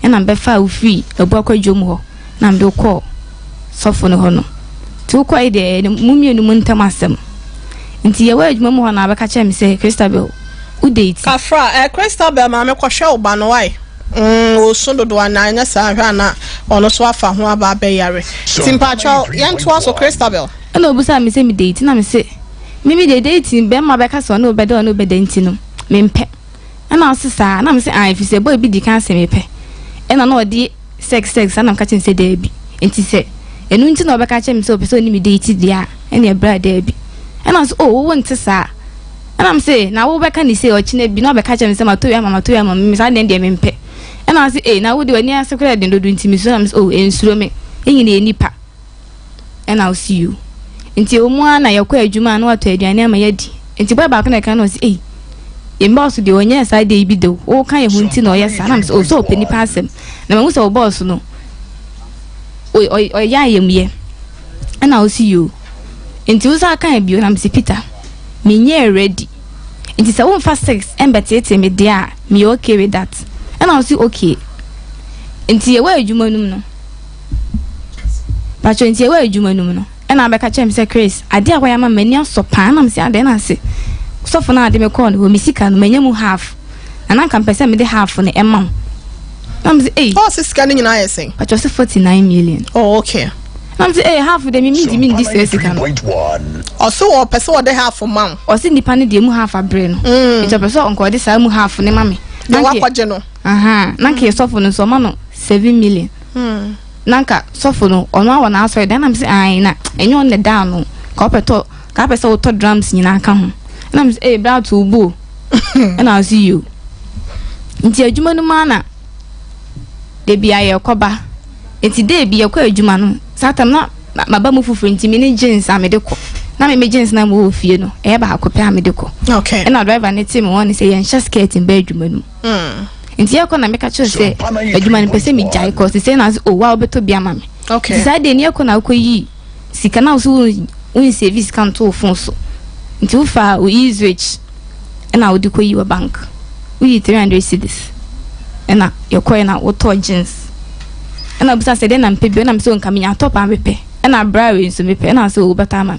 and I'm befa u free a book or jumbo nam do call soften hono to quite the mummy and muntamasem until your word mamma and I catch him say Christabel who date Afra Christabel mamma show banawai o sondo do ananya sarana ono so afa ho aba bayare timpacho yanto aso Christabel and obusa me say me date na me say maybe the dating be ma beka so no be do no be denti no me mpe and I say na me say ah if say boy bi di kan say me pe and na odi sex and I'm catching say there bi enti say enu nti na obeka chem say opeso ni me date dia and e bra there bi and I say oh won't sa and I'm say na wo beka ni say o chine bi na obeka chem say ma to ya mama me say dem me mpe and I say na wo de wani asekura den do nti me so I'm say oh ensuro me enyi na enipa and I'll see you nti omu na yakwa adwuma na wato aduane ama yadi nti boy baako na kan no say e boss de onye side dey bi do o kan ye hu nti na o yesa na so so peni passem na me so boss no o ya yemye and I'll see you nti usa kan bi na me say Peter me nye ready nti say won fast sex embetete me dia me okay with that and I'll say okay nti ye wa adwuma num no pacho nti ye wa adwuma num no and I beka chem say Chris ade akwa ma mani asopa na me say ade na say so for na ade me call no me sika no manya mu half and I can pese me the half no emam na me say eh oh sika ni nyina yesen pacho say 49 million oh okay na me say eh half de me mean this sika no o so o pese o de half man o say nipa ne de mu half abre no it pese onko de sa mu half ne mame na wakwaje no aha na ke so for no so ma no 7 million nanka sofo no ono awo na aso dan am say ai na enyo ne down no ka opeto ka pese wo to drums nyina ka ho na am say eh bra to ubu and I'll see you nti adwuma no ma na de bia ye koba nti de bia kwa adwuma no satam na maba mu fufu nti me ne jeans amede ko na me jeans na mo ofie no e ba akopɛ amede ko okay and driver ne team won say ye ncha skirt in ba adwuma no nti yakọ na meka cho say adwuma ne pese mi jai ko say na oh wa obeto bia ma me okay say de ne yakọ na akoyi sika na so un service kan to phone so nti ufa we use rich na wo de koyi wa bank we 300 cedis na yakọ na wo to jeans na busa say de na mpe bi na mso nka me nya top am pepe na bra we nso mepe na so wo beta ma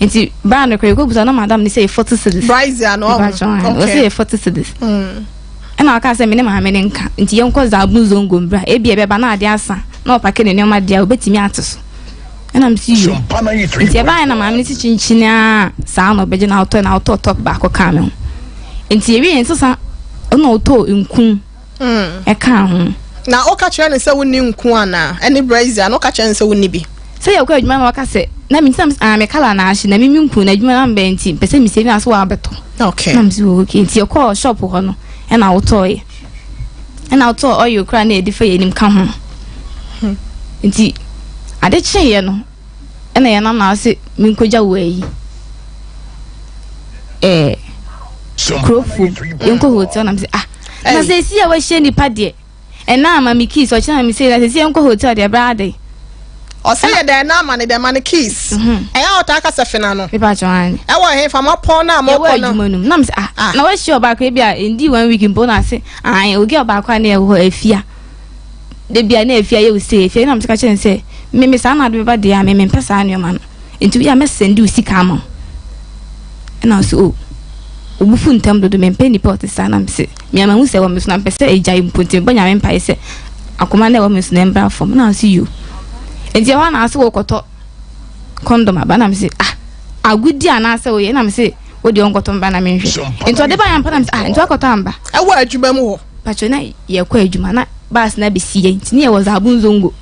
nti bra na ko busa na madam ni say 40 cedis price ya no okay 40 cedis and I can't say minimum how many into young cause Abuzongo, a be a banana diasa, no packing in my dear, bet me atos. And I'm see you. It's a buying a mammy chinchina, sound of Bejan out and out talk back or camel. In theory, and so no to in kun a calm. Now, Okacha and so new Kuana, any brazier, no catch and so nibby. Say, okay, man, like I said, that means I'm a color nash and a mimum kun, a human bench, person me saving as well better. Okay, I'm so okay. It's your call shop or and I'll toy. And I'll toy all your cranny defay him come home. Indeed, I did say, no, and I am now say, Minkoja way. Crowfoot, Uncle Hotel, and I say, see, I was shiny paddy. And now, Mammy Keys, or China, me say that the Uncle Hotel, their brother. Or say they're now money, their money keys. And I'll take us a finano. If I join, I want him from up on our more nums. Now, what's your back? Indeed, when we can bonus, I will get back one near a fear. They be a near fear, you say, if you're not catching and say, Miss Anna, do about the I may pass on your man. Into your mess and do see come. And also, Bufun tumbled to me penny pot the son. I'm sick. Me and my say, well, Miss Nampesa, a giant put in Bonya Empire. Say, I command a woman's name from now. See you. And the one asked walk or condom, but I'm say, a good dear, and I say, and I'm say, what do you want to ban into the buy and put and talk of tamba. I word you more. But you know, you're quite human, Bass Nabby see, near was a bunzungo.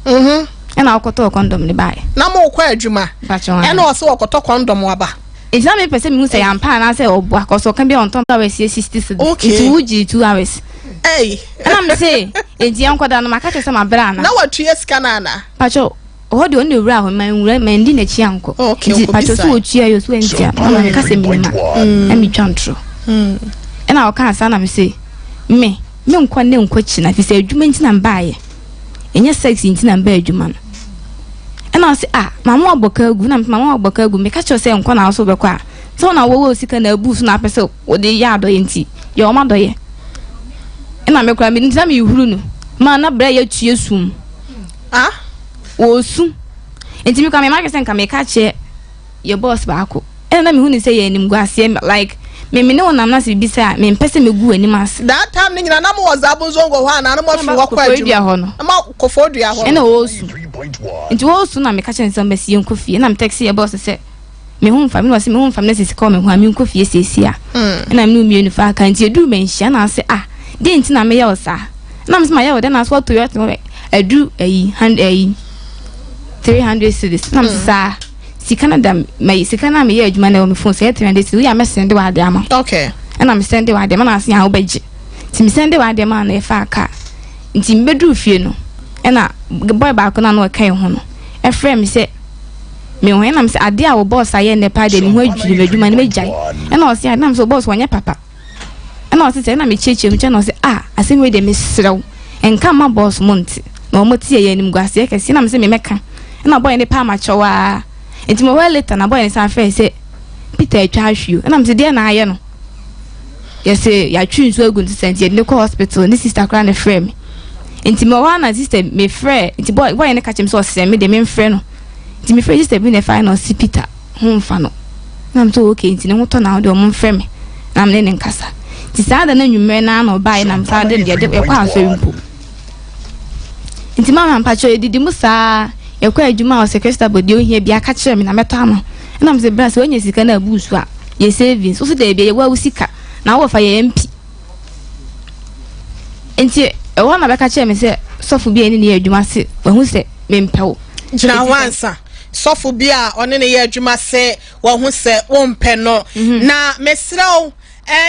And I'll talk condom the buy. No more quite Juma, but you and also a talk condom waba. It's not a person who say I'm pan, I say, oh, black or so can be on top of 60. Okay, 2 hours. Hey, and I'm saying, it's the uncle down my catcher, some brana. Now what 2 years canana? Pacho, what do you know round my mending a chianco? Okay, Pacho, so cheer you to enter. I'm cousin, and me chantro. And our can't son, I'm say, me, no question if you say, you mention and buy. And your sex in and bed, you man. And I'll say, Mamma Boker, Mamma Boker, me catch yourself, and also require. So now we will seek a booth snap so, or the yard or in tea. Your mother, and I'm a crime in Sammy Bruno. mana bra ya tue sum wo sum enti me kwa me ma kwese nka me ka che your boss ba ako na me hu ni say ye nim guase like me ne wonam na se bisa me mpese me gu anim ase that time ni nyina na mo wazabo zongo ho na na mo fi wo kwa adwuma na ma kofodua ho na wo su enti wo su na me ka che nsam basi enko fie na me taxi your boss se me hu mfa me no se me hu mfa me se ko me hu a me enko fie sesi a na me no mienu fa ka enti edu me nhia na se de enti na me ye osa na me se ma ye oda na so to yo edu 300 cedis na me sa si Canada me si kana me ye adwuma na o me phone say 300 cedis ya me send wa de ama okay na me send wa de ma na se ha obeje ti me send wa de ma na e fa ka nti me bedu fie no na boy ba ko na no kai ho no e frɛ me se me ho na me se ade a wo boss aye ne pa de ni ho adwuma adwuma ne mejai na o se na me so boss wonye papa na o se na me cheche me che na o se asem we de me srew enka ma boss monti na o moti ye nim guase ke si na me se me meka na boy ne pa ma chowa enti mo later na boy ne sa fe se Peter atwa ahwio na me se de na aye no yes ya twi nso agu nti senti ne ko hospital ni sister kra ne frɛ me enti mo wa na sister me frɛ enti boy ne ka chem so se me de me frɛ no enti me frɛ sister bi ne final si Peter ho mfa no na me so okay enti ne ho to na de mo frɛ me na me ne nkasa enti sa da na nwumre na na obai na mfa de de kwa aso mpo enti mama mpacho edidi musa ekwa adwuma o sekwesta bodi ohia bia ka kire me na meto ama na me se bra se onye sika na abusu a ye savings so de bia ye wa usika na wo fa ye MP enti e wo na beka kire me se sofu bia ni ne adwuma se wa hu se me mpewo jina wansa sofu bia one ne ye adwuma se wa hu se wo mpe no na mesrawo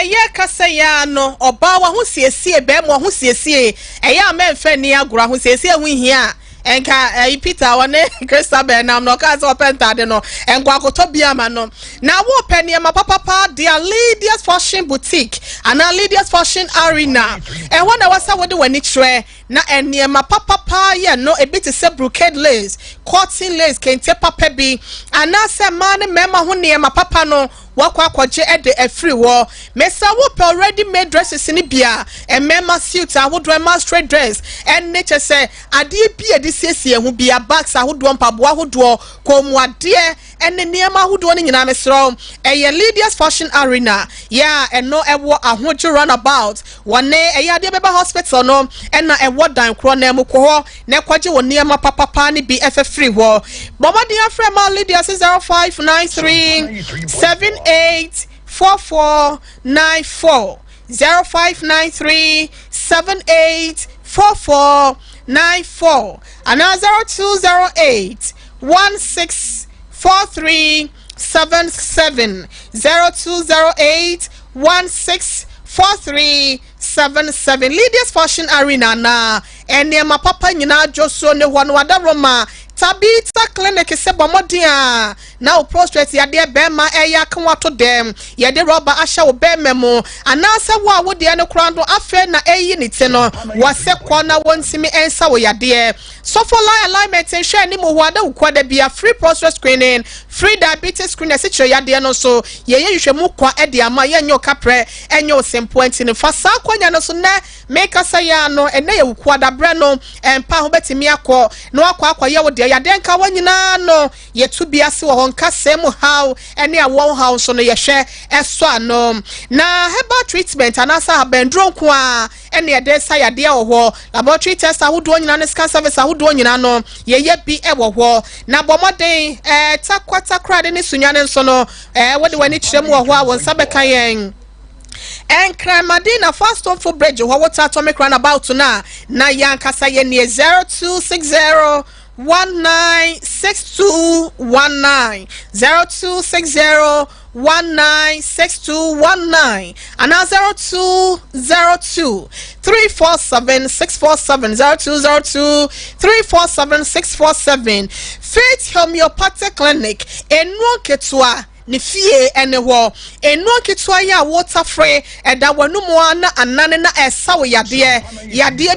ye kasa ya no oba wa hu siesie be mo hu siesie ya memfa ni agura hu siesie hu hia enka Peter one Christabel na no ka so penta de no enko akoto bia ma no na wo penie ma papa dia Lydia's Fashion Boutique ana Lydia's Fashion Arena ho na wasa wo de wani kire na enie ma papa ye no e bit se brocade lace cotton lace kente papa bi ana se ma ne mema ho ne ma papa no wakwa kwaje e de free wo mesa wo pe already made dresses ni bia e mema suit ahodo ma straight dress en nature say ade bia de siesie ho bia bags ahodo mpabo ahodo komu ade en niam ahodo ni nyina mesro ye Lydia's Fashion Arena ya eno ewo ahojo runabout wone ya de beba hospital no en na ewo dan kro na mu ko na kwaje wo niam papa ni bi free wo boba dia free ma Lydia's 0593 784494 0593 784494 and 0208 164377 0208 164377 Lydia's Fashion Arena na ene ma papa nyina joso ne ho no wadaroma Tabita clinic se bomodia na o prostrate ya de bema eya kanwato dem ya de rubber asha wo bememo anasa wo a wo de ne krando afe na eyi ni te no wase kona wontimi ensa wo ya de so for line alignment hwe ni mo wada ukwada bia free prostate screening free diabetes screening se kire ya de no so ye hwe mu kwa e de ama ye nyo kapre enyo simple ntini fa sa kwanya no so na make asa ya no ene ye ukwada bre no empa ho betimi akọ no akọ ye wo de ya denka wanyina no ye tu biase wo honka semu how ene a won how so no ye hwe eso ano na herbal treatment anasa abendro nko a ene ye de sa yade wo laboratory test ahodo nyina ne scan service ahodo nyina no ye bi e wo na bomoden takwata krade ne sunyane nso no wo de wani kyerem wo ho a won sabeka yen en Madina fast on for bridge what atomic runabout na yankasa ye near 0260 196219 0260 196219 and now 0202 347 647 0202 347 647 Faith Homeopathic Clinic enwo ketua ne fie ene ho enu kitwa ya water free eda wanumu ana anane na esawo yade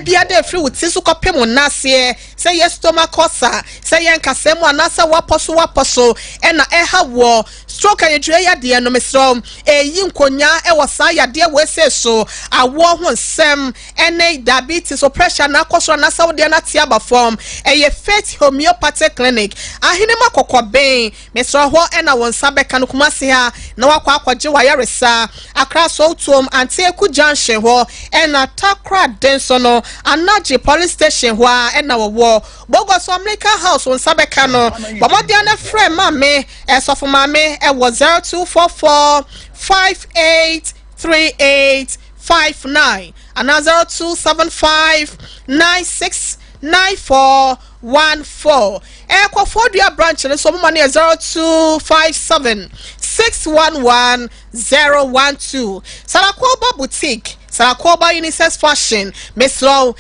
bia de free wuti so kopem nase se ye stomach ulcer se ye nkasemu anasa waposo ena eha wo stroke and yedre yadeɛ no mesrɛ eyi nkonya ɛwɔ saa yadeɛ we se so awo ho nsɛm ɛne diabetes or pressure na akɔsoro na sawo na tiaba form eye Faith Homeopathic Clinic ahinema kokɔben mesro ho ena won sabeka no kumase ha na wakɔ akɔgye wayaresa akra so tuom Anteku Junction ho ena Takra Denso no Anaji Police Station ho ena wo Bogos America House won sabeka no bomode na frɛ mame esofo mame e wo 0244 583859 and 0275 969414. Equafordia branch and so money 0257 611 012. Salakoba Boutique. Salakoba Unisex Fashion, Miss Low,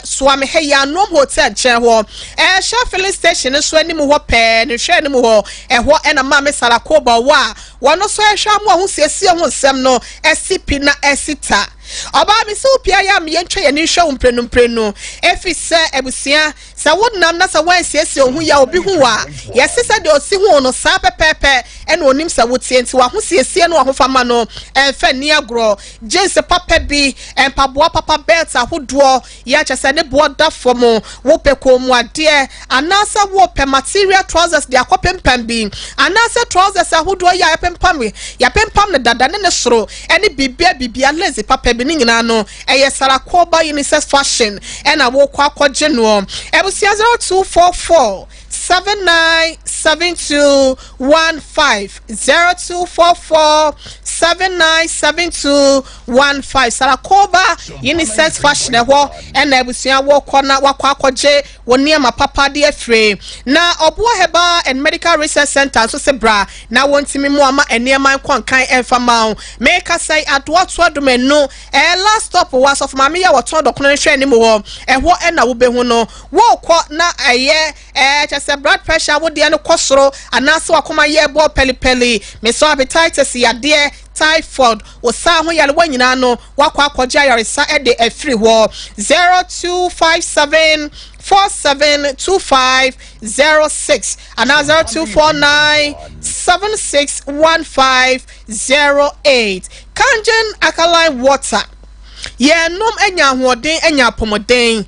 Swami Heya, no hotel chair, Shah filling station is when you move pen, and share more, and what and a mammy Salakoba wa, one no so Shamwa who says, no, Esipina Esita. Oba mi so pia ya mi entwe ya ni hwa umprenu efi se ebusia sa wodnam na sa wan siesie ohu ya obi hu a yesesa de osi hu no sa pepepe ene onim sa wotie nti wa hu siesie no ahofama no enfa ni agro jense papa bi empaboa papa belt ahodo ya chese ne bo da fomo wo peko mu ade anasa wo pe material trousers de akopempam bi anasa trousers ahodo ya pempam ne dada ne soro ene bibia lazy papa bi nyina no eye Salakoba Unisex Fashion ena wo kwa akɔgye no ebusia 0244 797215 0244 797215 Salakoba Unisex Fashion ho ena ebusia wo kɔ wakɔ akɔgye woni ma papa de afre na obo heba and medical research center so se bra na wontimi mu ama eniema nkwankan emfama make say adoato adomenu last stop was of mama ya wato dokono hwe ni mo ho eho ena wo behu no wo kɔ na aye chese blood pressure wo de no kɔsoro anase wakoma ye bo pelipeli me so hepatitis ya de typhoid o sa ho yale wanyina no wakɔ akɔgye ayaresa e de afri ho 0257 472506 and 0249 761508 Kangen alkaline water ye nom enya hoden enya pomoden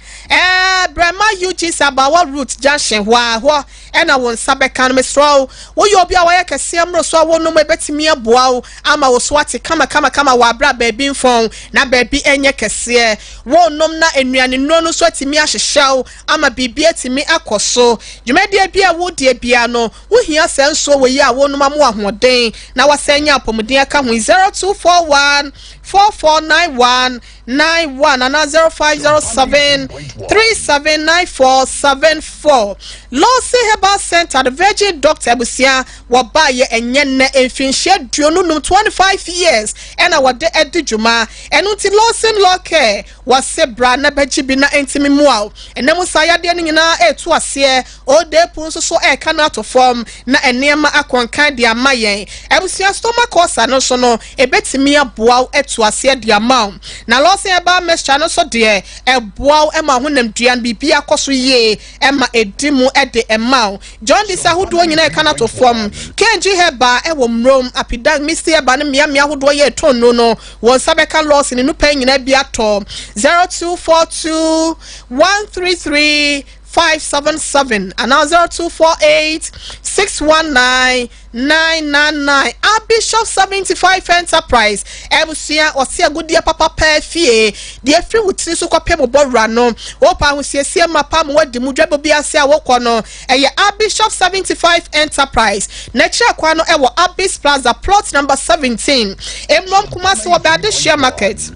brema UG Sabawa root junction ho ena won sabeka no mesro wo yo bia wa yakese amro so wo nom ebetimi aboa ama wo so ate kama wa bra baabi mfon na baabi enye kese wo nom na enuane no so atimi ahyehyew ama bibia atimi akoso dwumade bia wo de bia no wo hia senso wo yi a wo nom amo ahoden na wasanya apomuden aka ho 0241 449191 and 0507 379474 Losi Herbal Center the Virgin Doctor Abusia wabaye enyenne emfinhye duonunum 25 years ena wade edijuma enuti Losin Loke wase bra na beji bi na entimi muaw enemu sayade ne nyina etu ase odepu nso so eka na to form na enema akonkan de amayen Abusia stomach ulcer no so no ebetimi aboaw etu ase de amaw na Losin Herbal Mixture no so de eboaw ema honam duan bibia koso ye ema edimu ede emau John Lisa hudo nyina e kana to form Kenji Heba e wo mrom apida Mr. Heba ne mia hudo ye tonno no won sabeka loss ni no pa nyina bia to 0242 133 577 and now 0248 619 999 Bishop 75 Enterprise Ebusia osia godia papa pa fie de free wutri so kwapem bobra no opa ho siesie mapa mo wadi mu dwabo bia se awokɔ no eye Bishop 75 Enterprise na chia kwa no ewo Abyss Plaza plot number 17 Emlom Kumasi wo bade share market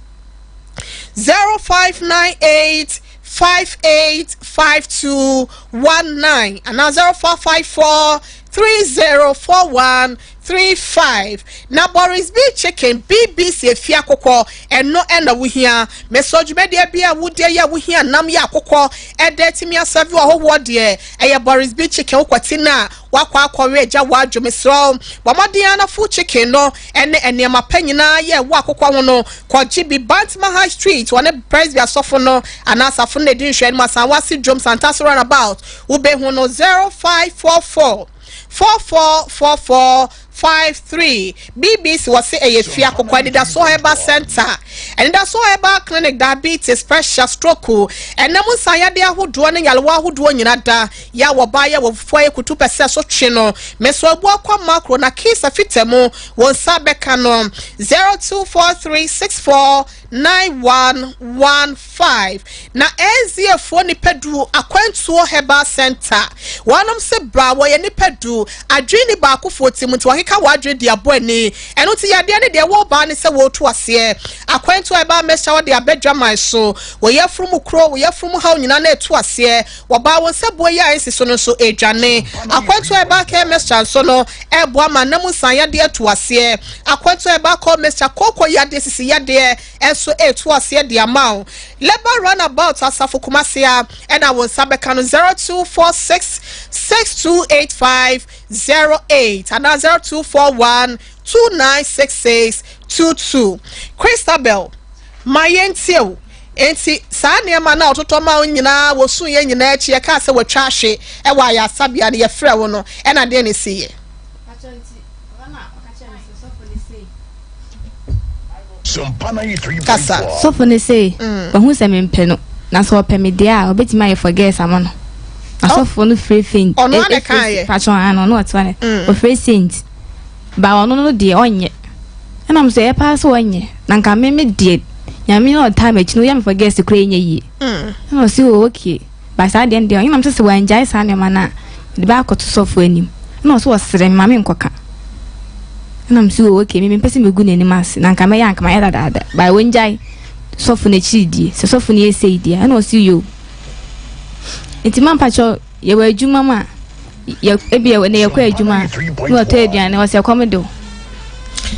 0598 585219 and now 0454 304135 na Boris B chicken BBC efia kokɔ eno ena wo hia message media bia wo de ya wo hia nam ya kokɔ edetimi asavi wo de eye Boris B chicken kwati na wakwa akɔwe agya wa adwomesro bomɔden na fu chicken no ene enema panyina ye wo akokɔ ho no kɔgye bi Bantama High Street one price bi asofo no anasafo na din hwɛ no masan wasi dwom Santaso runabout wo be ho no 0544 444453 BBC was say a fia kokwa da so heba center and da so heba clinic diabetes pressure stroke and namu sanya de ahodo ne yalwa ahodo nyina da ya wo ba ya wo foye kutu pese so twe no meso abu akwa macro na kisa fitemu won sabeka no 0243649115 na eziefo ni pedu akwantuo heba center wanom se bra wo ye ni pedu adwini ba akofo timuti wakeka wadwe dia boani eno ti yade ne de wo ba ne se wo to ase akwantuo heba mesha wo de abedwaman so wo ye from kro wo ye from ha nyina na eto ase wo ba won se bo ya ensi so no so edwane akwantuo heba ke mesha so no ebo ama namu san yade eto ase akwantuo heba ko mesha koko yade sisi yade enso eto ase de amount labor runabout asafo kumasia and I was sabeka no 0246628508 and 0241296622 Christabel Mayentio enti saa nneema na ototo ma onyina wosu ye nyina echi e ka se watwa hwe e wa ya sabia ne ye frɛ wo no e na de ne siye Kasa sofo ne say wahu se mempe no na so opɛ dia obetima ye forget amano asofo no free faint ono ane kan ye patron ano no atwane o free saint ba ono no de onye na mse e pass onye na nka me de nyame no time echi no ya me forget se kura enye yi na si o okay ba sa de de na mse se wanjai sa ne mana de ba akoto sofo anim na so osere mame nkoka na mse o okay me pese megu ne nim ase na nka me ya nka ma ya dada ba wanjai sofo na chidi se sofo na ese idi na o si yo enti man pacho ye wa adwuma ma ye ebia we na ye kwa adwuma no to aduane o se komedo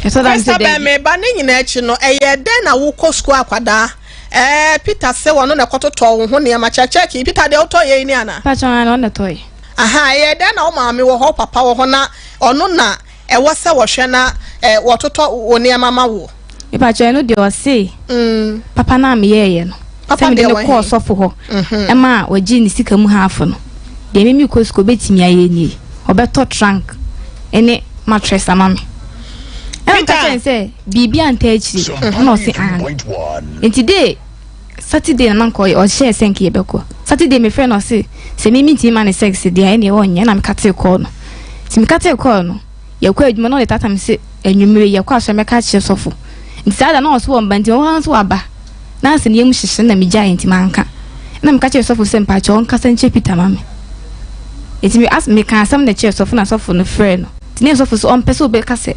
eso da nse de me ba ne nyina echi no eye den na wo kɔ school akwada Peter se wono na kɔtotɔ wo ho ne ma check Peter de auto ye ni ana pacho ana on toy aha ye den na wo maame wo ho papa wo ho na ɔno na ɛwɔ se wo hwɛ na wɔtotɔ wo ne mama wo e pacho no de o se papa na me ye no papa de ko sofo ho e ma waji ni sika mu hafo no de me mi ko sko betimi aye ni obeto trunk ene mattress amame e ka say bibi anta echi no se an enti de Saturday na nko o share senki ebeko Saturday me friend no se me meet him and sex de ene onye na me kate call no ti me kate call no ye kwa adwuma no le tata me se enwumire ye kwa so me ka che sofo enti sada na o so mbanti o han so aba na se ne yem hyehye na me giant manka na me ka che sofo se mpa che on kasa nche Peter mame enti me as me kan sam na che sofo na sofo no friend no ti ne sofo so on pese obeka se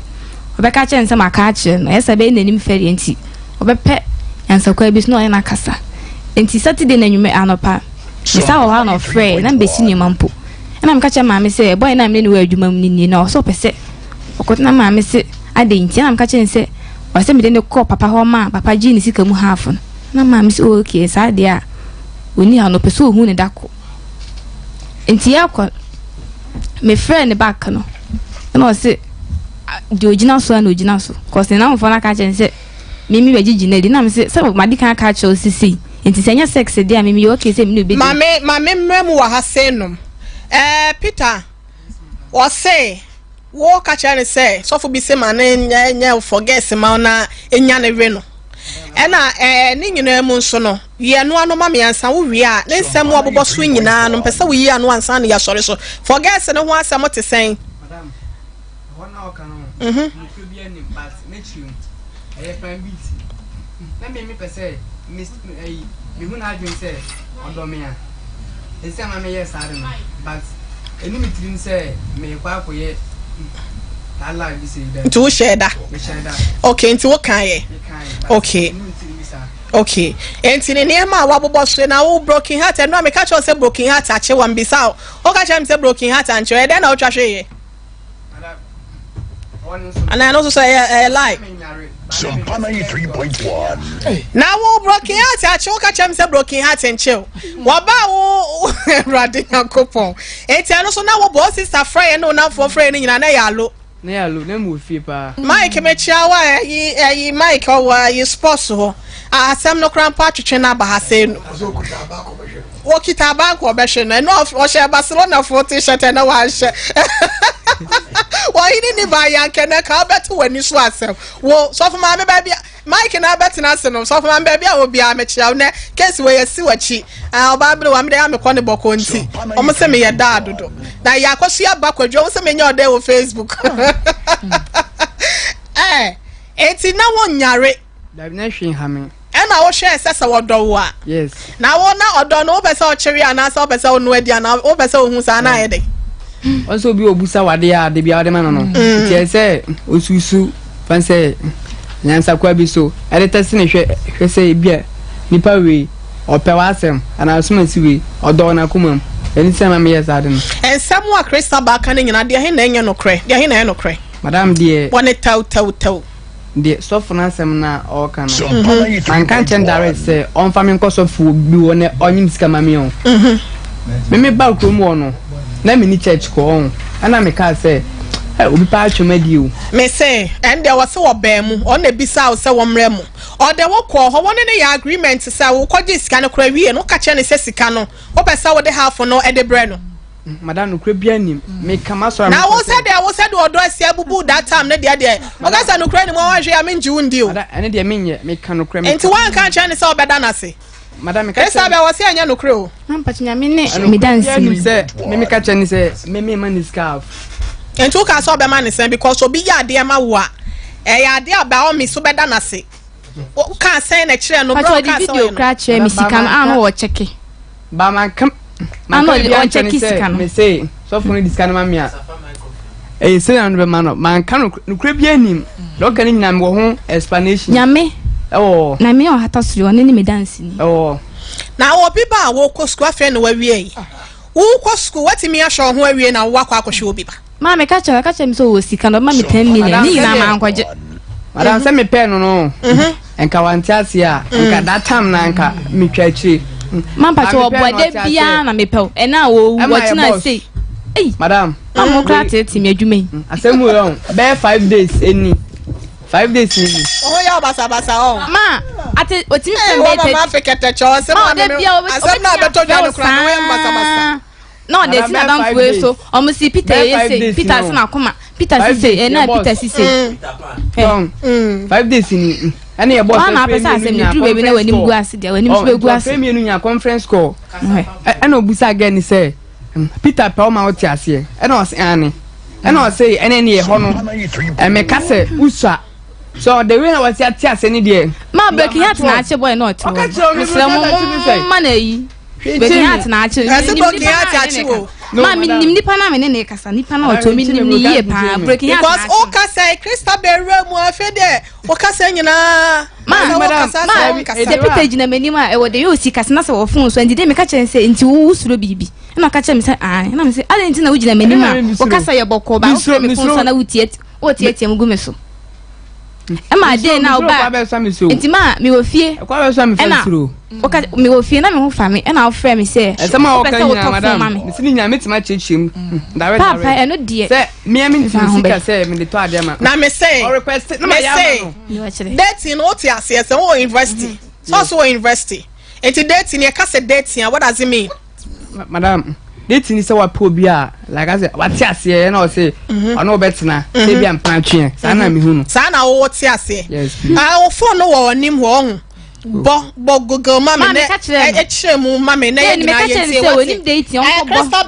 obeka che nse maka che no esa be nanim feri enti obepe yansa kwa bis no na kasa enti Saturday na nwume anopa me sa wo ha no friend na be sini mampo na me ka che mame se boy na me ne wa adwuma mu ni na o so pese okotna mame se ade enti na me ka che nse o se me de ne ko papa ho ma papa ji ni sika mu half na mame se okay sa de a oni ha no pese o hu ne dako enti yakọ me friend back no na o se di ogina so na ogina so cause na mo fona ka che nse mimi wajiji na di na me se madi kan ka che osisi enti senya sex de a mimi okay se mimi be mame mmemu wa ha senom Peter o se wo ka che ne se so fo bi se ma na nya forget se ma na enya ne we no ena ni nyina mu nso no ye no anu ma me ansa wo wi a ne nsem wo bobo so nyina no pese wo yi anu ansa na ya sore so forget se no ho asem te sen madam wona o kan no bi ani pass me chiu e plan beat na me pese miss ai me hu na adwen se odo me a ensem ma me yes are no but eni me trim se me kwa koye tala bi se da nti wo share da okay nti wo kan ye okay okay enti ne niema wa bobo so na wo broken heart no me catch say broken heart ache wan bisa o ka chem say broken heart anche e den na wo twahwe ye ana no so say like Sompa 3.1 na wo broken heart ache o ka chem say broken heart anche wo ba wo rade yakopon enti ano so na wo bo sister friend no na for friend nyina na ya lo na ya lo na mu fie pa Mike mechia wa yi Mike wa yi sports ho asem no krampa twetwe na ba ha se no wo kita ba ko be hwe no o she Barcelona 40 shirt na wa hwe boy ni ba yan kene ka beto wani so asem wo so for ma me ba bia Mike na beto na asem so for ma ba bia obi a me chia na case we yesi wachi oba bre wa me dey am ko ne boko nti o mo se me ye da dodo na ya kwaso ya ba kwadwo o se me nya ode wo Facebook enti na won nyare da bi na hwe hame na wo hwe sesa wodo wa yes na wo na odo no pese o chiri ana sa o pese o no adi ana o pese o hu sa na ye de also bi obusa wade ya de bia wade ma no tie se osusu fan se nyansa kwa bi so edeta ne hwe se bia nipa we opewa asem ana asuma si we odo na kumam eni se ma me yes ade no ensem wa Crystal ba kan nyina de he na enye no kre de he na enye no kre madam de wone taw de soft na asem na o kan no man kan chen direct say on farming cost of bi wona onyim sika mame on me ba krom wono na me ni church ko on ana me ka say obi pa atwemadi o me say and there was wo ba mu on na bisa o say wo mre mu o de wo ko ho woni ne ya agreement say wo kwaje sika no kra wie no ka che ne se sika no wo pesa wo de half no e de bre no madam no kra bia nim me kama so na wo said odo asia bubu that time ne de o ga say no kra ni mo wa hwe ya me nji wundi o madam ene de menye me kan no kra me enti wan kan che ne say obeda na se madam me ka say be wo say anya no kra o ampachnya me ne me dance ni say me ka che ni say me man scarf enti o ka say obema ni say because obi ya de ma wo a ya de aba o me so beda na se o ka say na kire no bro ka say video cra kire me sika no wo cheke ba man kam man on cheke sika no me say so for this kind of mamia say and be man man kan no kra bia nim do kan nyina me wo ho explanation nyame na me o hata suri one ni me dance ni na obi ba wo ko school afa no wa wie wo ko school wati me ahwe ho awie na wo akwa akohwe obi ba ma me ka che me so wo sika no ma me 10 million ni na ma ankoje madam say me pen no enka wanti ase a enka that time na enka me twa chi ma pa che obode bia na me pe e na wo tina say madam am kra tete me adwuma asemu yo be 5 days eni 5 days ni oh ya basa o ma ate otimi pe be ma fekete cho se ma me asem na beto dwa no kra no em basa no de tina dan fue so omo si Peter say Peter se na koma Peter say na Peter say 5 days ni ene ye boss na pesa asem ni dru baby na wani mgu ase dia wani mgu egu ase me nya conference call ene obusa again say Peter pe o ma oti ase ene o se ane ene o say ene ne ye ho no me ka se usa so the way na wati ase ni de ma breaking heart na ache boy not o ma na yi breaking heart na ache ma mi nim nipa na me ne kasa nipa na o to mi nim ni ye pa breaking heart because o ka say Crystal be mu afa de o ka say nyina the Peter na meni ma e wo de yo si kasa na se wo fun so ndi de me ka chen say nti wo usuro bibi na ka chen me say na me say ale nti na wo gina meni ma o ka say ye bokko ba o me fun so na wo tie mu gu me so e ma de na o ba nti ma me wo fie kwa be so me fensuro o ka me wo fie na me ho fa me e na o frɛ me say e sama o ka nyina madam me sini nya metima chechim direct papa e no de say me me sika say me de to ade ma na me say o request na ma ya dating o ti ase say o university so university enti dating e ka say dating what does it mean madam dating is what obi a like I say what ti ase na o say ono betina say bia mpan twe sa na me hunu sa na o ti ase yes o phone no wo nim ho hu bo google mama ne e chemu mama ne ye na ye tie wo nim dating on ko bo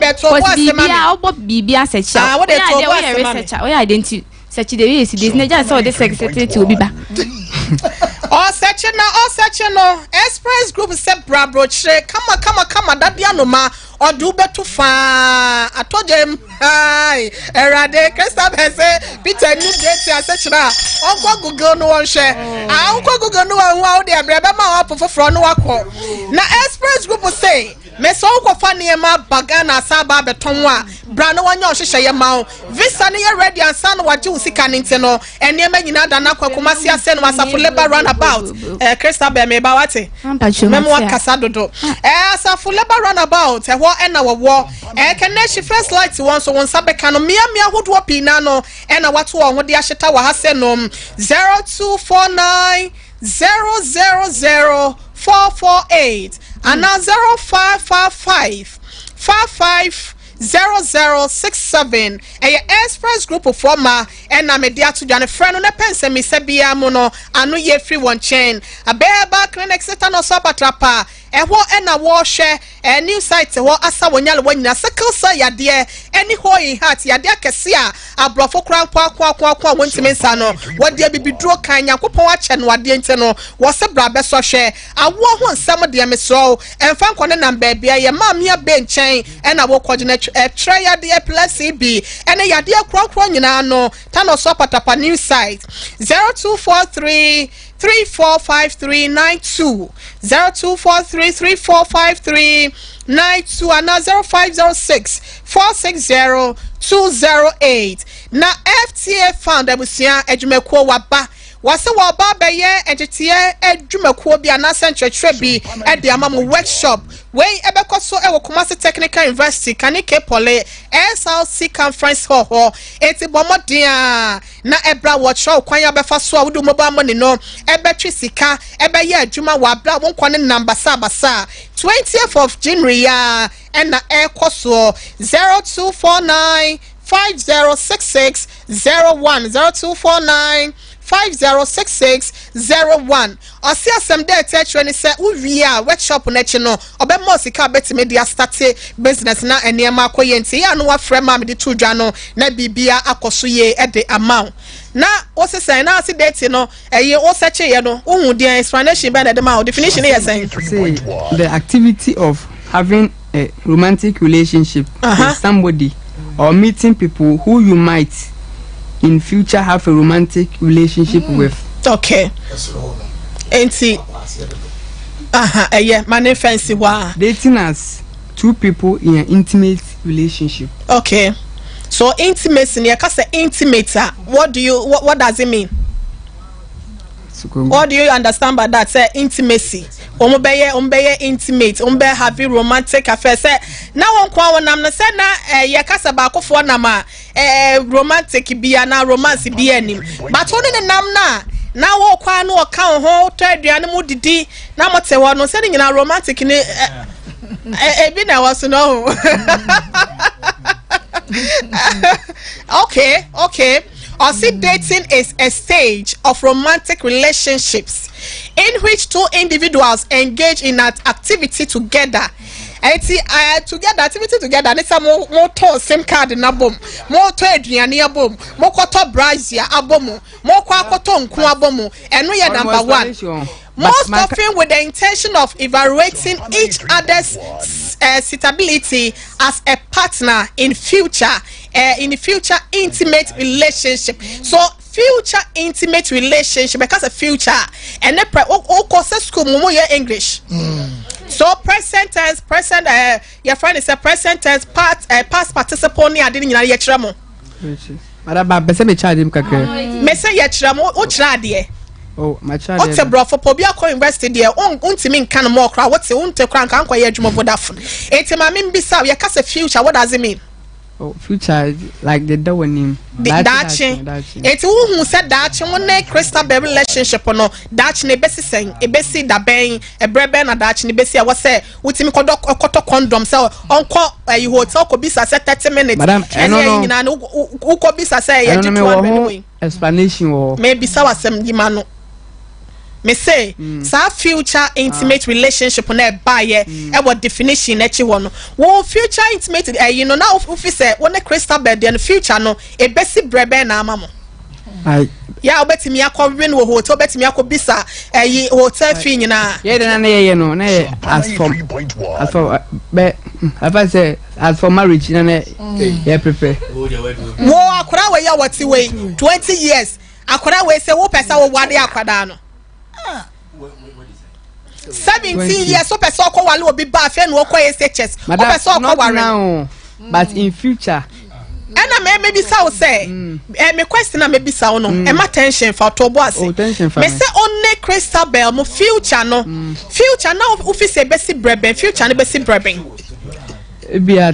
bibia o bo bibia search ah what dey to bo research we identity search the way see this na just say the secretary obi ba o search no express group se brabro chire kama dadia no ma odu betu fa atojem ai erade Crystal say Peter ni date asechira onko google no won hwe onko google no won wa o de abrebe ma wa foforo no wakọ na express group say me so ko fa ne ma bagana saba beton a bra no wanya ohhehye ye ma visa ne ye ready ansa no waje usika ne nte no ene ma nyina da na kwakoma sia se no asafo labor runabout Crystal be me ba wate me mo kasa dodo asafo labor runabout ho ena wo kenne she first light won so won sabeka no mia hodo pina no ena wato wo ho de ahyeta wa ha se no 0249 000 448 and now 0555 55 0067 express group of former and I'm a dear to Johnny friend on a pencil me sebia mono anu ye free one chain a bear back clinic set no Sompa trapa and a wash a new site what asa when you circle say ya dear any hoy hat ya dear cassia a brofo crown kwa went to Mensano what dear be draw kanya kupo watch and what the internal was a brabbe so share I want some of the emisro and found one and baby ya mam ya bench chain and I will coordinate a tray ya dear plus CB and a dear crown you know Tano Sompa tapa new site 0243 345392 0243345392 and 0506 460 208 na FTA fund abusia edwumekuo waba wase waba beye enjetie edwumekuo bia na central bi e de amam workshop wey ebekoso e wo Kumasi Technical University kanike pole SLC conference hall eti bomodia na ebra workshop kwan ya befa so awudu mobile money no ebetwi sika ebeye adwuma wa bra won kwane number sabasa 20th of January ya na ekoso 0249 506601 0249 506601 osi asem dey tell you say uwia workshop na chi no obemo sika betime dia start business na enema akoye nti ya no wa frema me de tudwa no na bibia akoso ye e de amount na osese na asi date no eye o search ye no ohun dia explanation be na de ma definition ye saying the activity of having a romantic relationship with somebody or meeting people who you might in future have a romantic relationship with. Okay. Enti mane fancy wa dating as two people in an intimate relationship. Okay. So intimacy ne ka say intimate what does it mean? What do you understand by that? Say intimacy. Ombeye intimate, having romantic affairs. Say now on kwa wonam no say na ye kasa ba akofo na ma romantic bia na romance bia nim. But one ne nam na wo kwa no ka ho to aduane mu didi na mote wo no say nyina romantic ne bi na was no. Okay. Also, dating is a stage of romantic relationships in which two individuals engage in an activity together. Activity together. It's a more SIM card in a boom, more to Adriani a boom, more koto Brazia a boom, more kwakoto nkuabomu, and we are number one. Most often with the intention of evaluating each other's suitability as a partner in future intimate relationship. So future intimate relationship because of future and the course school English. So present tense your friend is a present tense past participle ni ade nyina ye kyeremo. Madam be se me charge him kakre. Me se ye kyeremo o kyera de. Oh, my child. What's a bro for Pobia University there? Untimin can more crowd. What's the unte crank and quiet of Vodafone? It's my mean bisa, your cast a future. What does it mean? Oh, future like the door name. It's who said that you want a crystal baby relationship or no. Dutch ne besi saying a besi da bang a breben a Dutch ne besi. I was say with him koto condom. So uncle you hotel could be 30 minutes. Madam, I know who could be say explanation or maybe so as some dimano. Me say sa future intimate relationship on a buyer what definition that you want. Well, future intimate you know now if you say when a crystal bed in the future no a besi brebe na mamo. Yeah, obeti mi akọ win wo hotel obeti mi akọ bisa hotel fee nyina. Yeah, no as for marriage na yeah prepare. Wo akora we ya wati we 20 years akora we say wo pesa wo wade akwada no. 17 years so person ko wale obi ba fe no ko SHS o person ko ware but in future and maybe so say me question na maybe so no e ma tension for to bo ase me say only crystal bell mo future no future now office besi breben future no besi breben e bia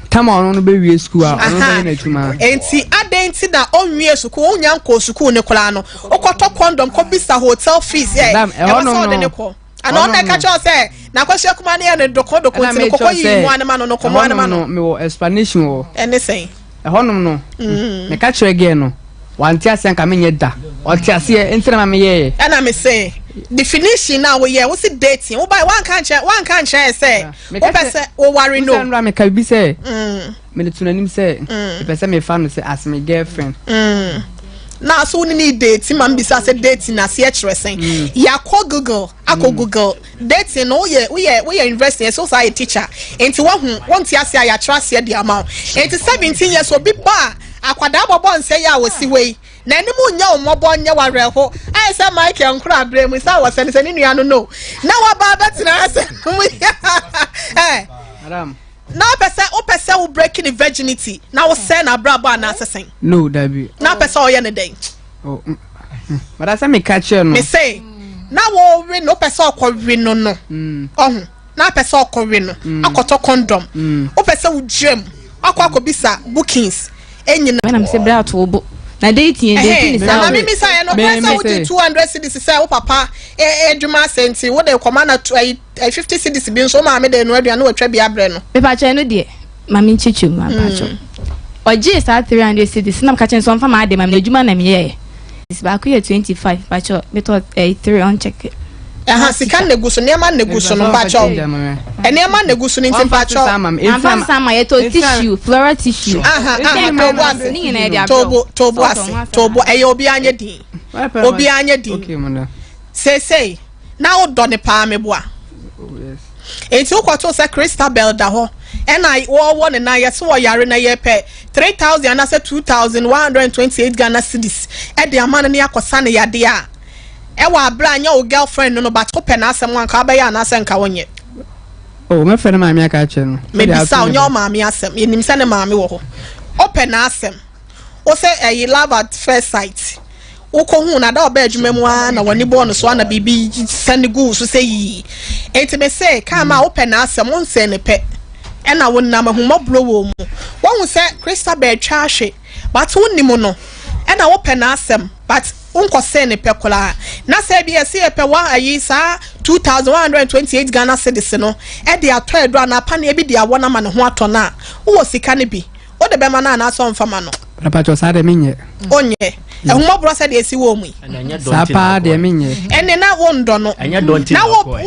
come on be we school on na tuma enti adenti na onwie school onyanko school ne kola no okoto condom ko bisa hotel fees no and on that catch us say na kwese kuma na ne doko nti kokko yi mu anema no komo anema no me wo explanation wo anything ehonum no me catch again no wanti ase nka me nyeda oti ase entina ma me ye and I say definition now we here we see dating we buy one can share say we person we worry no nra me ka bi say me le tunanim say me person me fa no say as my girlfriend now so we need dating man bisa say dating na see expressing ya call Google Google dating no we are investing so say teacher enti want ya say ya trust ya the amount enti 17 years obi ba akwada bobo nse ya wosi wei na eni mu nya omobo nya wareho ai say Mike nkura abremu say wo sene sene nua no na wa ba betina ase madam na pesa wo breaking the virginity na wo say na brabo na asesen no dabi na pesa o ye ne den oh but I say me catch no me say na wo we no pesa okori no ohun na pesa okori no akoto condom o pesa wo gem akobisa bookings enyina when I'm say bra to obo na dating is na me say no pesa wo 200 cedis say wo papa edwuma senti wo de command 50 cedis bi so ma me de no adua na watwa bi abre no me pa che no de ma me chichu ma pa cho oje sa 300 cedis na ka chen so mfa ma de ma me adwuma na me ye is ba ku ye 25 pa cho me to 3 on check sika neguso niema neguso no pa cho niema neguso ni ntimpa cho amfa sama ye to tissue floral tissue tobo ayo obi anye din okay mona say na wo do ne pa me boa enti ukwato say Christabel da ho and wo ne na ye so wo yare na ye pe 3000 and say 2128 Ghana cedis e de amana ne yakosa ne yade a ewa abranya o girlfriend no but open asem wan ka ba ya na asem ka wonye oh me fe na maami aka che no me bisa onyo maami asem yenim se ne maami wo ho open asem o say love at first sight wo ko hu na da oba adwuma mu na woni bo no so na bibi send go so say yi enti me say ka ma open asem won se ne pe e na won na mahumma bro wo mu won say Christabel twa hwe but wonnim no e na open asem but unko se ne pekola na se bi ese e pe wa ayi sa 2128 Ghana cedis no e de ato edo na pa na bi de awona ma ne ho ato na wo sika ne bi o de be ma na so mfama no papa cho sa de menye onye e humo bro se de esi wo mu sa pa de menye ene na wo ndo no na wo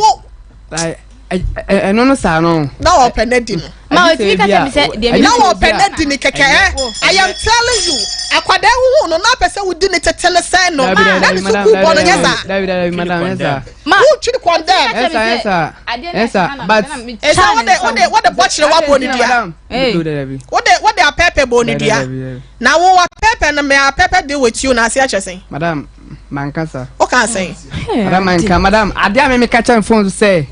no no sa no na wo penedi no ma o ti ka se mi se de na wo penedi ni keke I am telling you akwada hu no na pese wo di ne tetele say no na ni so ku bo no yesa David madam yesa who chiri kwanda esa but esa what the botch wa bo ni dia what the pepe bo ni dia na wo wa pepe na me a pepe deal with you na se achesen madam mankasa o kan say madam manka madam ade a me catch am phone say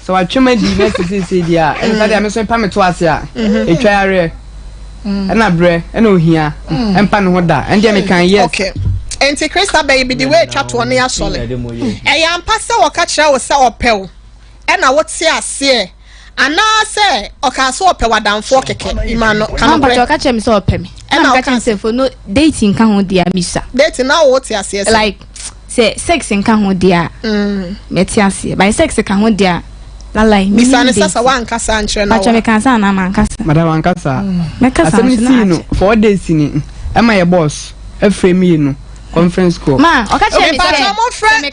so I trim di message dia and say am so pa me to ase a etwa are na bre na ohia empa ne ho da and dia me kan yes okay enti Christabel be the way twa to ne asole ya mpa se wo ka kira wo se opew e na wo tie ase ana se o ka so opew adamfo keke imano kan ba to ka kira me se opew me e na ka kira se for no dating kan ho dia misa dating na wo tie ase like say sex kan ho dia me tie ase by sex kan ho dia la lai misa ne sasa wan kasa anche na wa kan sa na man kasa madam wan kasa me kasa no 4 days ni am my boss afre me no conference call ma o ka che me say mo friend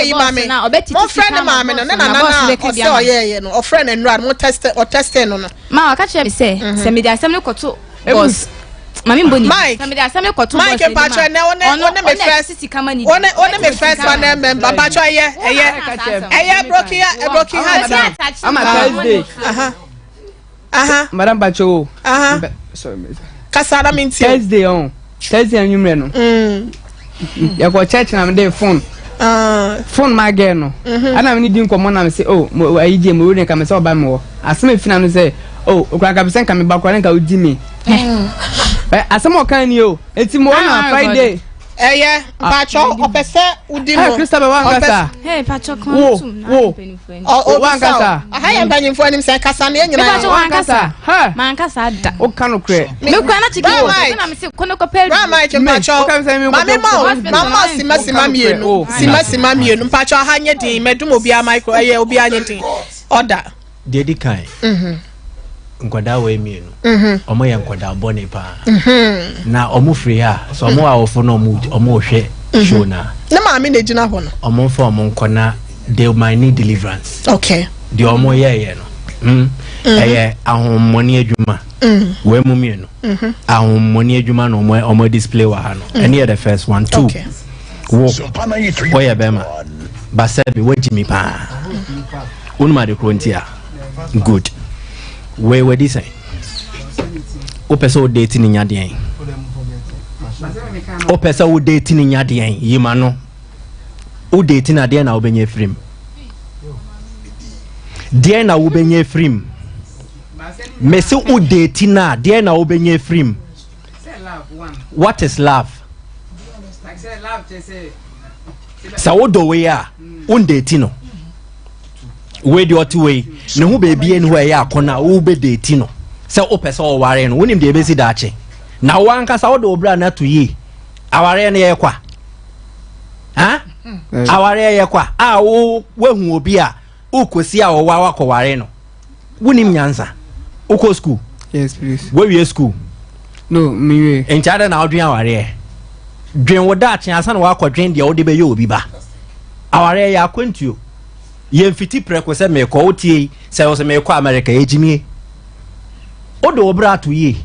imame mo friend imame no na o se o ye no o friend enra mo test no ma o ka che me say se me dia sem ne koto boss mami mboni se me dia sem ne koto boss Mike patro na one me first one me first one member patro eye broken heart am a Thursday madam patro sorry kasara minti Thursday anyumre no ya go church na me dey phone my girl no ana me di nkomo na me say oh ayije mo re ka me say oba me wo asem fina no say oh okra ka besen ka me bakwa nka odi me asem o kan ni o eti mo na Friday yeah, Pacho, Opesa, Udimo. Christopher Wankasa. Hey, Pacho, Whoa. Oh, Wankasa. I am banging for him, say, Cassandra, and Pacho Wankasa. Ha, Mankasa. O cano cre. Look, when I chicken, I'm sick, Conoco Pell. Mamma, Simasi, Pacho, Hanyati, Medumobia, Michael, Obianity. Order. Dedikai. Nkwada we mi no omo ye nkwada bone pa na omo free ha so omo awofo no omo hwe show na ma me na gina ho no omo fo omo nkona they might need deliverance. Okay, the omo ye no eh ahommoni adwuma we mu mi no ahommoni adwuma no omo display wa ha no and here the first one two wo oya bema basebi wajimi pa unma de krontia good we this say o pesa o date ni nyadien o pesa o date ni nyadien yima no o date na de na o benye frame de na o benye frame me se o date na de na o benye frame. What is love? Sa o do we ya o date no we the other way ne hu baby en hu ya akona wo be date no se o pese o ware no wonim de besi da ache na wanka sa wo do obra na to yi aware ne ye kwa ha aware ye kwa a wo hu obi a ukosi a wo wa kwa ware no wonim nyansa uko school. Yes, please. Where we school? No, me we enchada na odwen aware dwen wo da ache asa na wa kwa dwen de wo de be ye obi ba aware ya akwantuo ye mfiti preko se me ko otie se wo se me ko America ejimie odo obra to ye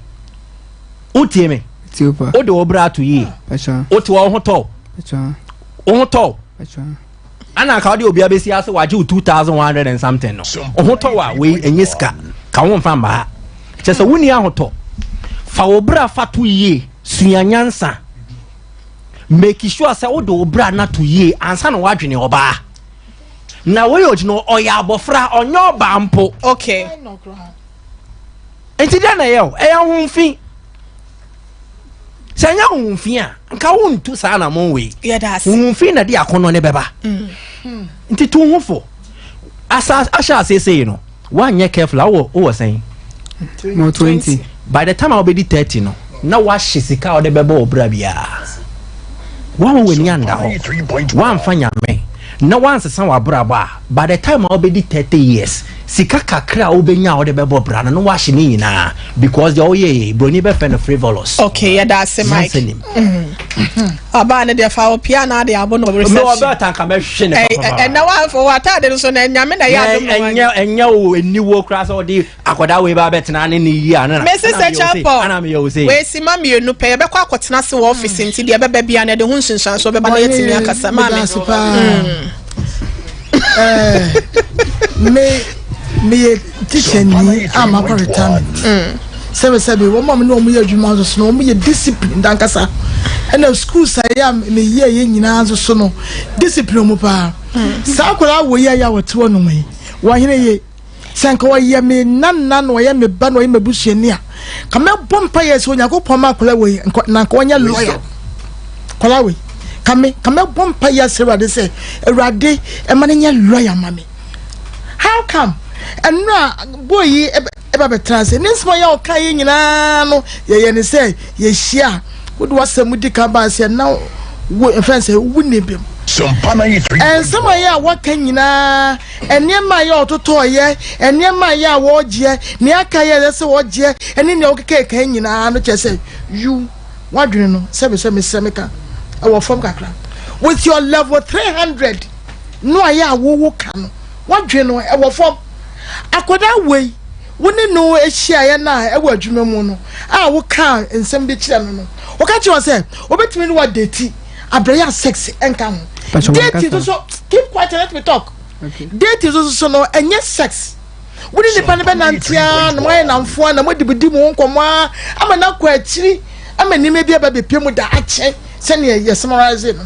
otie me tiopa odo obra to ye pacha otie wo hoto pacha hoto pacha ana ka odi obi abesi ase waje 2100 and something no hoto wa we enye ska ka won fa mba che se wuni ahoto fa obra fa to ye suanyansa make sure se odo obra na to ye ansa no wadwene oba na we ogino oya abofra onyo ba mpo. Okay, enti da na yo e ya hunfi senya hunfi a nka wontu sa na mon we yeah, that's hunfi na dia akono ne beba enti tu hunfo asa asha say no one year careful wo saying more 20 by the time I be 30 no na wa shisika o de beba obra bia wa we ni anda ho wa mfanya me na once san wa braba by the time I be 30 years sika kakra obenya o de bebo bra no wa hye ni nyina because the oye broni be fen frivolous. Okay, yeah, that's it, Mike. Aba na de fa piano de abo no research no about tanka me hye ne papa and now for what I did so na nyame na ya do enya o eniwo kra so de akoda we ba betena ne ni yi ana me se chapo ana me yo say we si ma me nu pe be kwa akotena se wo office nti de be ba bia na de hu nsunsan so be ba na yetimi akasa ma me teacher ni am a retirement sebe wo mom no mu ye adwuma so no mu ye discipline dankasa and the school say am me ye nyina so no discipline mu pa sa akola wo ye ya wote no me wo hene ye sanka wo ye me nan no ye me ba no ye mebusuani a ka me bompa ye so nyakopon ma akola wo na ka wonya lawyer kola we kame bompa ye serade say erade e ma nya lawyer mami how come and no boy eba betrance ninsmo ya okai nyina no ye ne say ye hia would wasam dika ba say now friends say wunibem Sompa Nkomo and some ya waka nyina enema ya ototo ye enema ya woje ne aka ye say woje ene ne okeke nyina no che say you wadwene no sebe semeka our form kakra with your level 300 no aya wo kan wadwene no our form akoda we woni no ehia ye na e wa adwuma mu no a wo kan ensem bi kire no wo ka chiwo say obetimi no wa date abraya sex enka ho date so keep quiet, let me talk. Okay. Date is so no enye sex woni ni pa ne be nantia no we namfo na modi bidi mu nkomo ama na kwa akiri ama ni me bia ba be pemu da ache se ne ye summarize no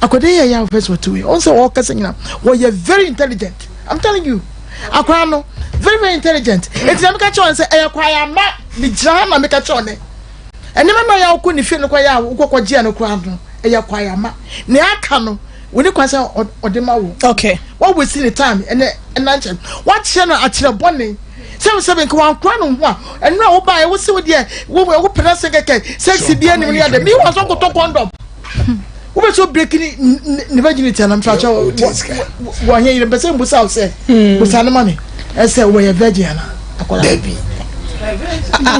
akoda ye ya first what we also all kasa nyina we are very intelligent, I'm telling you. Akwa no very intelligent. Eti na meka chon say e kwa ya ma bi jana meka chon ne ene mama ya okọ ni fe no kwa ya okọ gye no kwa no e ya kwa ya ma ne aka no we ni kwa say odema wo okay what we see the time and nche what channel akire bone 77 kwa kwa no ho a eno a wo ba e wo se wo de wo penase keke sexy bia ni ya de mi was on to condom wo be so break ni virginity na mfa cha wo anya ire be se mbusa wo se busa no mami e se wo ye virgin na akola baby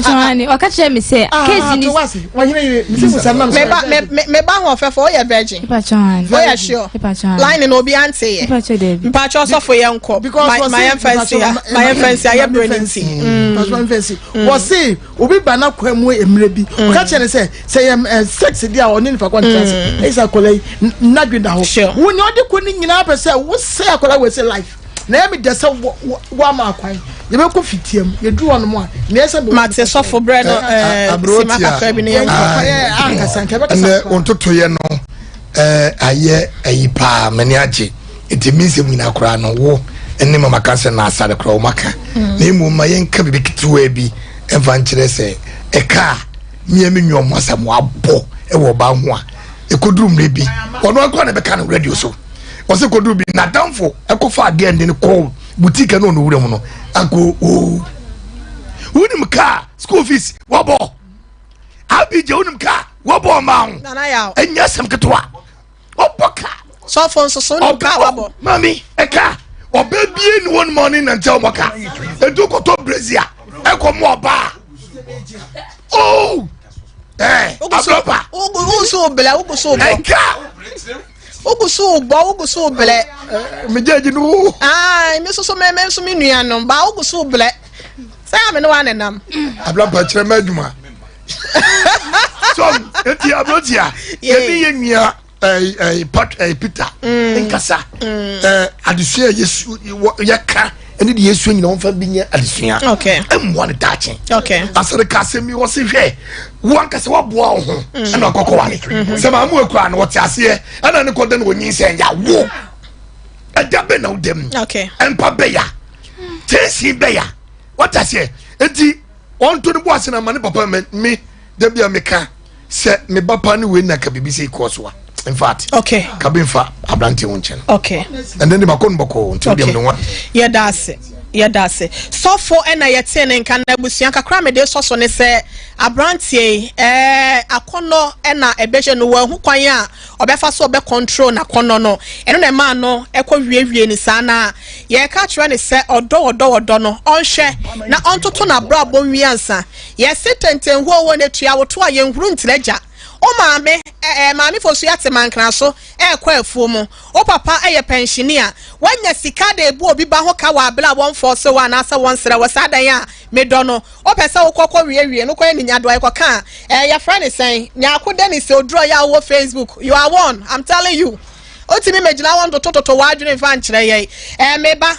Johnny, wakache me say case ni me ba ho fefo ye virgin Johnny. Oh yeah sure. Line no be ante ye. Mpacho so for yanko. My fancy I brilliancy. My fancy. Was say obi ba na kwamu emre bi. Wakache ne say sex dia oni fa contrast. Esa kolai nadwenda ho. Wo ni odi ko ni nyina pe say wo say akola we say life. Na me de say wa ma akwan. Ye be ko fitiem ye du wono mo a na esa be Mate so for bread sima ka fa bi ne yanko. Anka sanka be ka ne ontoto ye no aye ayipa mani age it means we na kura no wo enne mama kanse na asade kura o maka na emu ma yenka bibi kitwa bi emfa nkire se eka mia me nwom asam abo e wo ba ho a ekoduru mre bi ono akwa na be ka no radio so o se koduru bi na damfo ekofa ade ande ne call boutique no no wure mu no anko o unim ka school fees wabo abije unim ka wabo maun nana ya enya sam ketwa oboka so for so no ka wabo mami eka obabie ni one morning until moka edu ko to brazil e ko mo oba oh abroba uguso bela uguso bo eka uguso bela me jeje no me so me so me nua no ba uguso bela say am no wan nam abroba kire maduma so eti abrotia ebi ye nua Peter nkasa adesua Yesu yaka ene de Yesu nyina onfa binya adesua okay emwa ne dache okay asere ka semi wo se hwe wo ankasa wo boa ho na kokko wale se ma mu akura na wo te ase ana ne koda na onyin se ya wo adabe na udem okay empa beya tensi beya what ase enti on to the boss na mane papa me da bia meka se me papa ne we na ka bibisi kosoa. In fact, okay. Kabinfa Abranti Unchen. Okay. And then the Bakon Boko until the one. Yeah, that's it. Yeah, that's it. So for NIT and Kanabusianka Crame de Sosone say Abranti akono ena ebeje no who kwanya obefa so be control na kono no. Eno na man no ekọ wie ni sana. Ye ka kire ne say odo no onhwe na ontoto na bra bo wiansa. Ye setenten ho wo ne tua wo to aye nhuru ntileja. O maame for so yate mankran so kwa afuo mu o papa pensioner wanya sika da ebu obi ba ho ka wa abla won force wa na asa won sere wasadan a medono o pese wo kokko wie no kwa ni nyado ai koka ya friend sen nya akoda ni se odro ya wo Facebook you are one I'm telling you o ti mi megina won to wa adwene fa nkire ye meba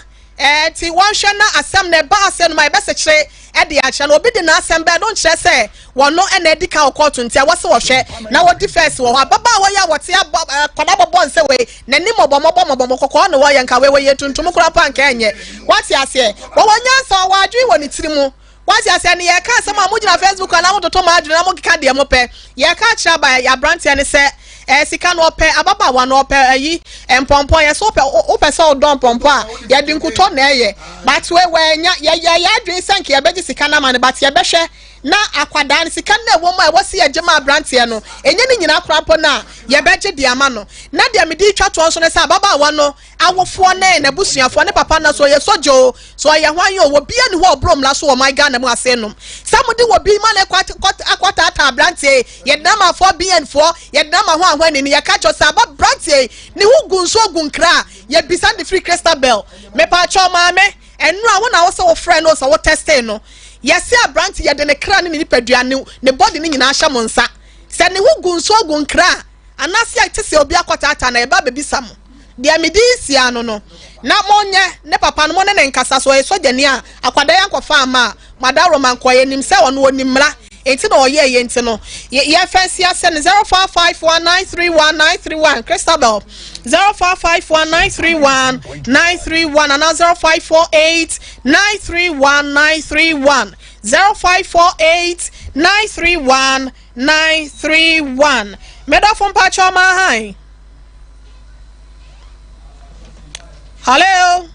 ti won hwe na asem na ba asem my best kire de acha na obi de na asem ba don kire se wono na edika okoto ntia wo se wo hwe na wo defense wo ababa wo ya wote kwada bobo nse we na ni mobo kokko na wo ye nka we ye tuntum kura pa nka enye wati ase wo nyansa wo adwi wo ni tirimu wati ase ne ye ka asem a mo gina Facebook na mo toto ma adwi na mo kika de mo pe ye ka acha ba ya brand ya ne se sika no pe ababa wa no pe ayi empompo ye so pe o pe so don pompo a ye di nkuto na eye but we nya ye adwen sanke ye beji sika na man but ye behwe na akwada sika na wo ma wo se ye gema brantie no enye ni nyina krapo na ye beji di ama no na de me di twa to so ne sa ababa wa no awofo na busuafo ne papa na so ye sojo so ye hwan ye wo bia ni ho brom la so o my Ghana mu ase no samudi wo bi ma na akwata ata brantie ye na ma fo bien fo ye na ma ho ahwan ni ye ka cho sa ba brantie ni hu gunso gunkra ye bisa the free crystal bell me pa cho ma me enu a wo na wo se wo friend no so wo testing no yesi abranti ye de ne kra ne nipadua ne body ne nyina ahya monsa se ne hu gunso gunkra anase atese obi akwata ata na e ba bebisa mo dia medisi ano no na monye ne papa no ne nkasa so e so jani a akwada ya nkɔfa ama madaro mankoye nim se wono onimra enti na oye ye enti no ye fancy ase 0551931931 Christabel 0551931931 and 0548931931 0548931931 931. Medo from Pachoma High. Hello.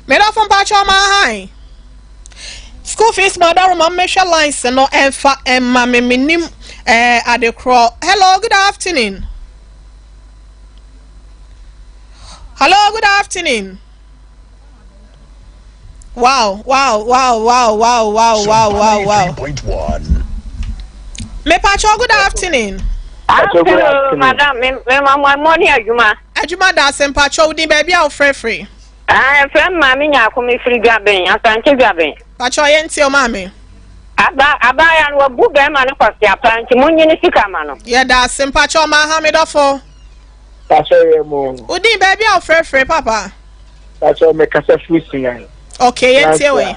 Medo from Pachoma High. School fees, madam, Mamesha license no enfa and mammy minim at the crow. Hello, good afternoon. Hello, good afternoon. Wow. Me Pacho, good afternoon. Hello, madam. My money, Ajuma. Ajuma, that's in Pacho, the baby out free. I am from Mammy, I come free grabbing, I thank you grabbing. Pacho, ain't your mammy. I buy and will book them and cost the apparent Munisicamano. Yeah, that's in Pacho, Mohammed Offo. That's all your mom. Udi baby out free, Papa. That's all make us a free. Okay, ain't your way.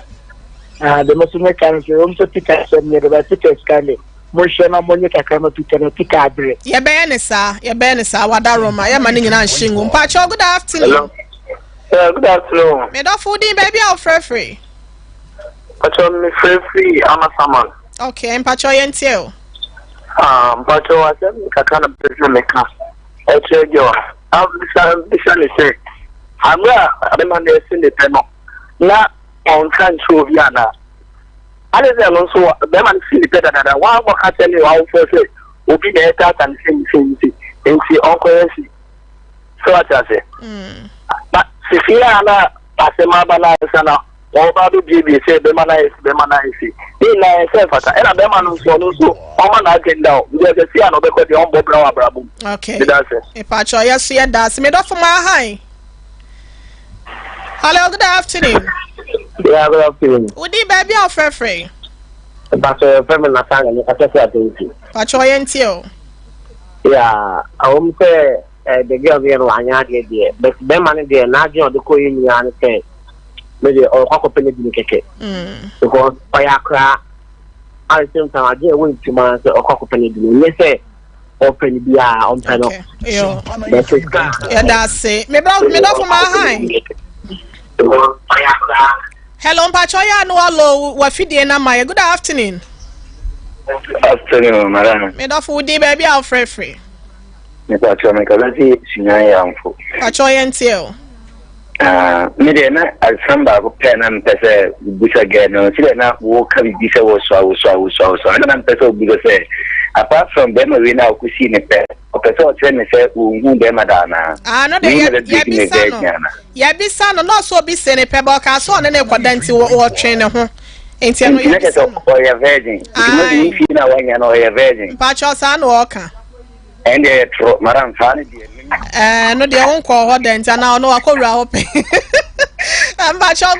The most mechanic room to pick up some near the ticket scanning. Moshana Monica cannot pick a pick. Your Benessa, Wadaroma, your money in a shingle. Pacho, good afternoon. Good afternoon. Made off fooding baby out free. Pacho, me free, I'm a salmon. Okay, and Pacho, ain't you? Pacho, I said, I can't business maker. I tell you, I'm say, I'm not in the panel. Now, on Sancho Viana. I don't know, so them and see the better than one more can tell you how first will be the attack and same thing in see uncle. So what I say. But Sifia, Pasema Banana, or Babu GB said, the man is the man I see. In myself, and a beman so, on I can down. There's a sea and over the on Bobra Brabu. Okay, a Pacho, yes, yeah, that's made off from my high. Hello, good afternoon. Yeah, good afternoon. Would you baby out free? But feminine and I guess Pacho, ain't you? Yeah, I won't say the girl there, one but the man there, not on the coin, and say, maybe or company in the because I cry. I think I get wait 2 months or company. You say, open the on panel. Yeah, that's it. Me dog from my high. Hello, Pachoya, no, hello, what feeding am I? Good afternoon. Afternoon, madam. Made off with the baby out free. Pacho, make a very senior for Pachoya and Tio. Midena, I remember pen and pesa, which again, no, see that now walk have this was so. I don't know, because apart from them, we now could see a pet. Or person say, who them Madonna. I know the Yabisano, not so be sent a pebble castle and a quadanti or trainer. Ain't you or a virgin? You know, when you know a virgin. Pacho San Walker. And Madame Fanny. No, they won't call her dent, and now no, I could help. I'm Pacho.